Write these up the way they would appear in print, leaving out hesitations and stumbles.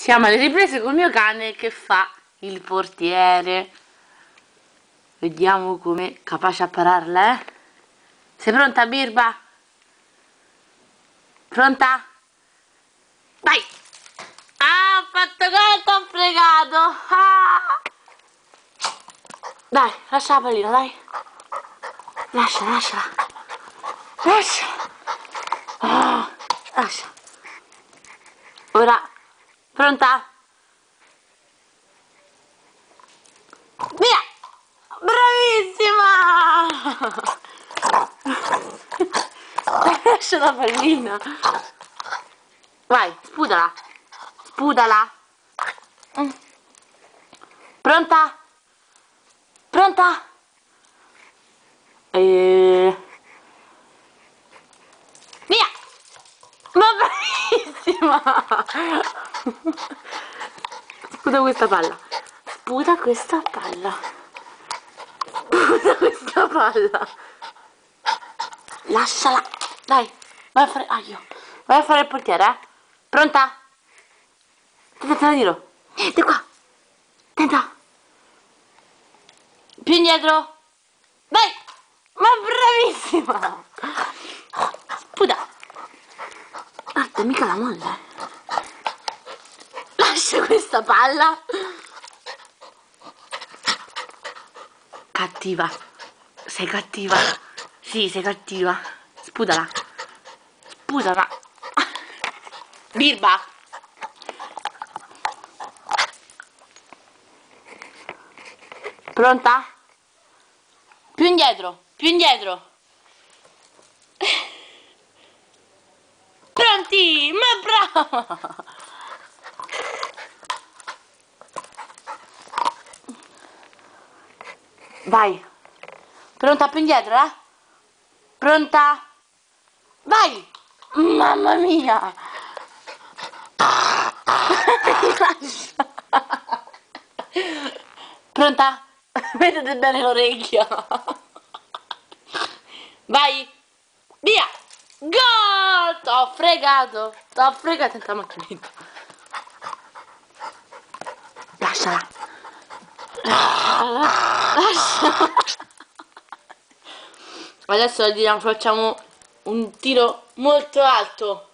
Siamo alle riprese col mio cane che fa il portiere. Vediamo com'è capace a pararla, eh? Sei pronta, Birba? Pronta? Vai! Ah, ho fatto gol, t'ho fregato! Ah! Dai, lascia la pallina, dai! Lasciala, lasciala! Lasciala! Ah, lascia! Ora, pronta? Via! Bravissima! Lascia la pallina! Vai, sputala! Sputala! Pronta? Pronta? Via! Ma bravissima! Sputa questa palla. Sputa questa palla. Sputa questa palla. Lasciala. Dai, vai a fare... Aio. Vai a fare il portiere, eh? Pronta? Tenta, te la tiro. Di qua. Tenta. Più indietro. Vai. Ma bravissima. Sputa. Guarda, mica la molla. Lascia questa palla. Cattiva. Sei cattiva. Sì, sei cattiva. Sputala. Sputala. Birba. Pronta? Più indietro. Più indietro. Pronti? Ma brava! Vai. Pronta, più indietro, eh? Pronta? Vai! Mamma mia! Pronta? Vedete bene l'orecchia. Vai! Via! Gol! T'ho fregato! T'ho fregato in macchinetta. Lasciala! Lasciala! Adesso facciamo un tiro molto alto.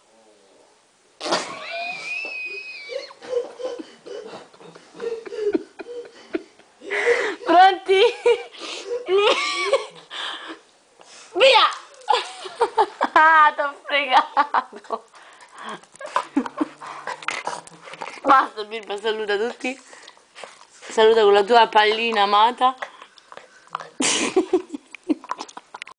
Pronti? Via! Ah, t'ho fregato! Basta, Birba, saluta tutti. Saluta con la tua pallina amata.